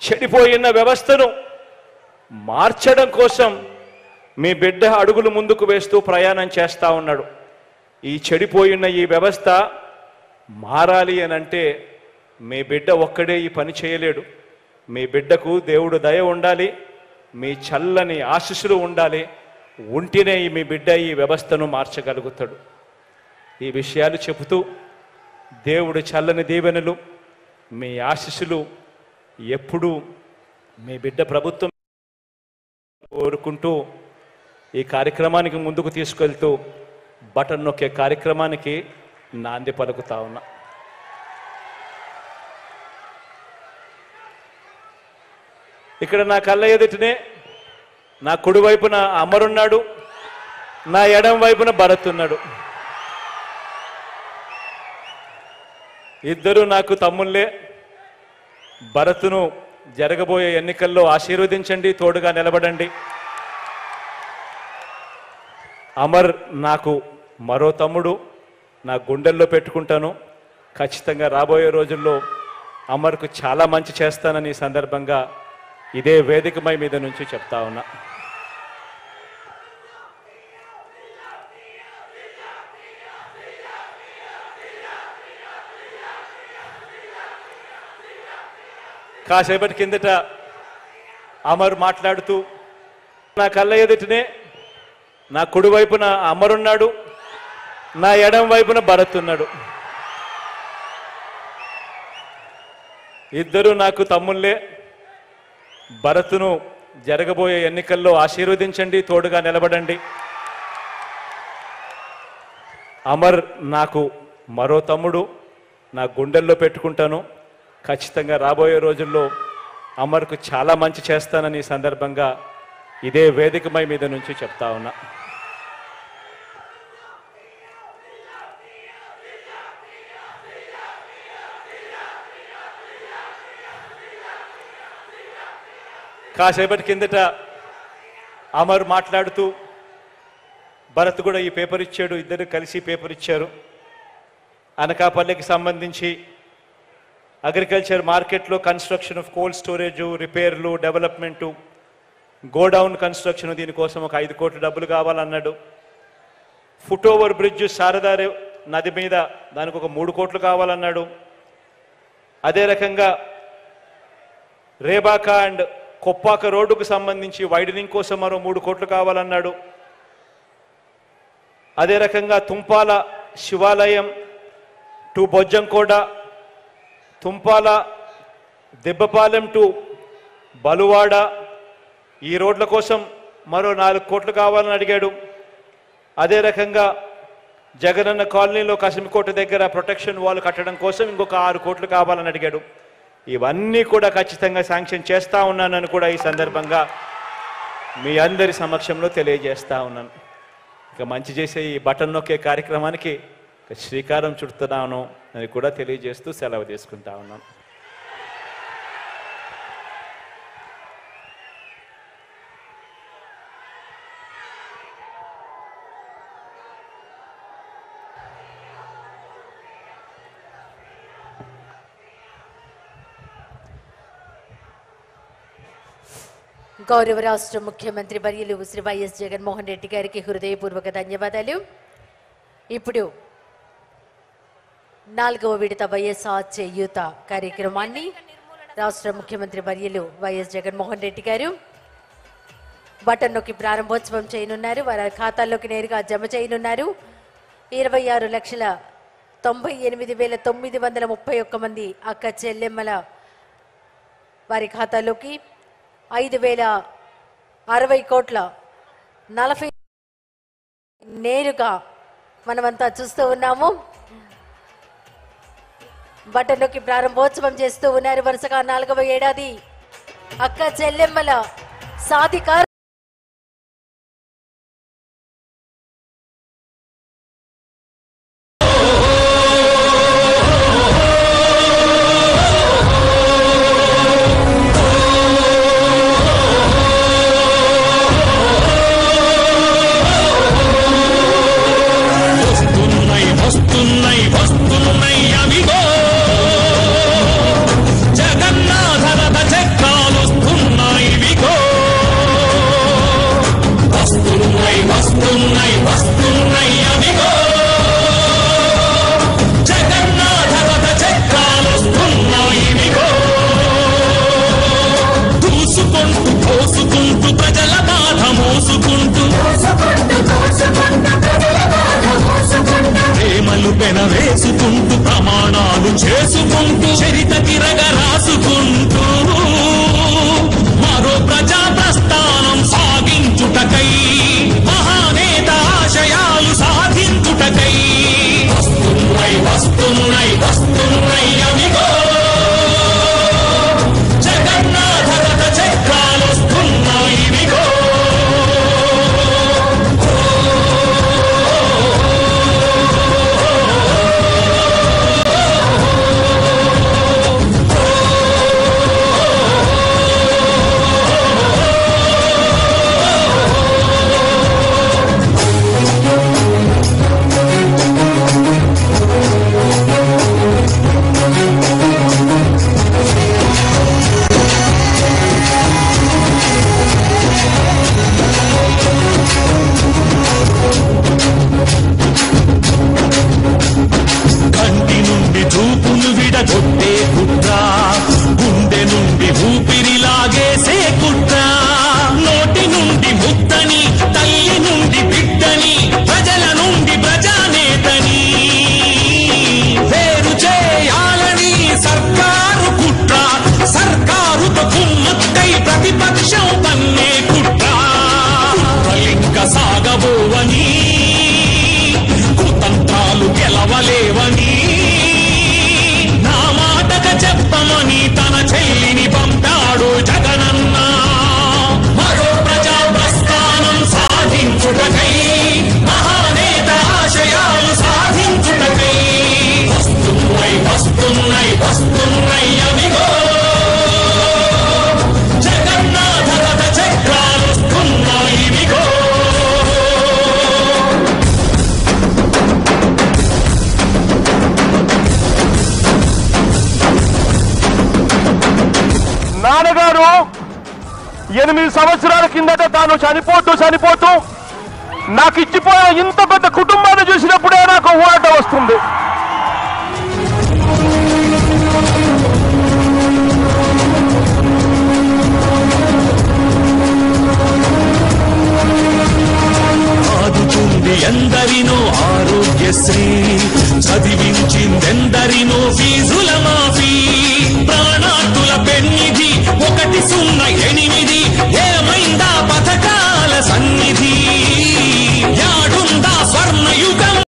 చెడిపోయిన వ్యవస్థను మార్చడం కోసం మీ బిడ్డ అడుగులు ముందుకు వేస్తూ ప్రయాణం చేస్తూ ఉన్నాడు. ఈ చెడిపోయిన ఈ వ్యవస్థ మారాలి అని అంటే మీ బిడ్డ ఒక్కడే ఈ పని చేయలేడు. మీ బిడ్డకు దేవుడు దయ ఉండాలి, మీ చల్లని ఆశీస్సులు ఉండాలి. ఉంటేనే మీ బిడ్డ ఈ వ్యవస్థను మార్చగలుగుతాడు. ఈ విషయాలు చెబుతూ దేవుడు చల్లని దీవెనలు, మీ ఆశీస్సులు ఎప్పుడూ మీ బిడ్డ ప్రభుత్వం కోరుకుంటూ ఈ కార్యక్రమానికి ముందుకు తీసుకెళ్తూ బటన్ నొక్కే కార్యక్రమానికి నాంది పలుకుతా ఉన్నా. ఇక్కడ నా కళ్ళ ఎదుటనే నా కుడి వైపున అమరున్నాడు, నా ఎడం వైపున భరత్ ఉన్నాడు. ఇద్దరు నాకు తమ్ముళ్ళే. భరత్ను జరగబోయే ఎన్నికల్లో ఆశీర్వదించండి, తోడుగా నిలబడండి. అమర్ నాకు మరో తమ్ముడు, నా గుండెల్లో పెట్టుకుంటాను. ఖచ్చితంగా రాబోయే రోజుల్లో అమర్కు చాలా మంచి చేస్తానని సందర్భంగా ఇదే వేదికమై మీద నుంచి చెప్తా ఉన్నా. కాసేపటి కిందట అమర్ మాట్లాడుతూ నా కళ్ళ ఎదుటనే నా కుడి వైపున అమరున్నాడు, నా ఎడం వైపున భరత్ ఉన్నాడు. ఇద్దరు నాకు తమ్ముళ్ళే. భరత్ను జరగబోయే ఎన్నికల్లో ఆశీర్వదించండి, తోడుగా నిలబడండి. అమర్ నాకు మరో తమ్ముడు, నా గుండెల్లో పెట్టుకుంటాను. ఖచ్చితంగా రాబోయే రోజుల్లో అమర్కు చాలా మంచి చేస్తానని సందర్భంగా ఇదే వేదికమై మీద నుంచి చెప్తా ఉన్నా. కాసేపటి కిందట అమర్ మాట్లాడుతూ భరత్ కూడా ఈ పేపర్ ఇచ్చాడు, ఇద్దరు కలిసి పేపర్ ఇచ్చారు. అనకాపల్లికి సంబంధించి అగ్రికల్చర్ మార్కెట్లో కన్స్ట్రక్షన్ ఆఫ్ కోల్డ్ స్టోరేజు, రిపేర్లు, డెవలప్మెంటు, గోడౌన్ కన్స్ట్రక్షన్, దీనికోసం ఒక 5 కోట్ల డబ్బులు కావాలన్నాడు. ఫుట్ ఓవర్ బ్రిడ్జ్ శారదా నది మీద దానికి ఒక 3 కోట్లు కావాలన్నాడు. అదే రకంగా రేబాక అండ్ కొప్పాక రోడ్డుకు సంబంధించి వైడనింగ్ కోసం మరో 3 కోట్లు కావాలన్నాడు. అదే రకంగా తుంపాల శివాలయం టు బొజ్జంకోట, తుంపాల దెబ్బపాలెం టు బలువాడ, ఈ రోడ్ల కోసం మరో 4 కోట్లు కావాలని అడిగాడు. అదే రకంగా జగనన్న కాలనీలో కసిమికోట దగ్గర ప్రొటెక్షన్ వాల్ కట్టడం కోసం ఇంకొక 6 కోట్లు కావాలని అడిగాడు. ఇవన్నీ కూడా ఖచ్చితంగా శాంక్షన్ చేస్తూ ఉన్నానని కూడా ఈ సందర్భంగా మీ అందరి సమక్షంలో తెలియజేస్తూ ఉన్నాను. ఇక మంచి చేసే ఈ బటన్ నొక్కే కార్యక్రమానికి శ్రీకారం చుడుతున్నాను అని కూడా తెలియజేస్తూ సెలవు తీసుకుంటా ఉన్నాను. గౌరవ రాష్ట్ర ముఖ్యమంత్రి వర్యులు శ్రీ వైఎస్ జగన్మోహన్ రెడ్డి గారికి హృదయపూర్వక ధన్యవాదాలు. ఇప్పుడు 4వ విడత వైఎస్ఆర్ చేయూత కార్యక్రమాన్ని రాష్ట్ర ముఖ్యమంత్రి వర్యులు వైఎస్ జగన్మోహన్ రెడ్డి గారు బటన్ నొక్కి ప్రారంభోత్సవం చేయనున్నారు. వారి ఖాతాల్లోకి నేరుగా జమ చేయనున్నారు. 26,98,931 మంది అక్క చెల్లెమ్మల వారి ఖాతాలోకి 5,060 కోట్ల 40 నేరుగా మనమంతా చూస్తూ ఉన్నాము. బటన్ నొక్కి ప్రారంభోత్సవం చేస్తూ ఉన్నారు. వరుసగా 4వ ఏడాది అక్క చెల్లెమ్మల సాధికార జగన్నాథ రథ చక్ర నాన్నగారు 8 సంవత్సరాల కిందట తాను చనిపోతూ నాకు ఇచ్చిపోయిన ఇంత పెద్ద కుటుంబాన్ని చూసినప్పుడే నాకు ఊరట వస్తుంది. ఆదుతుంది ఎందరినో ఆరోగ్యశ్రీ, చదివించిందెందరినో ఫీజుల మాఫీ, ప్రాణార్థుల పెన్నిధి 108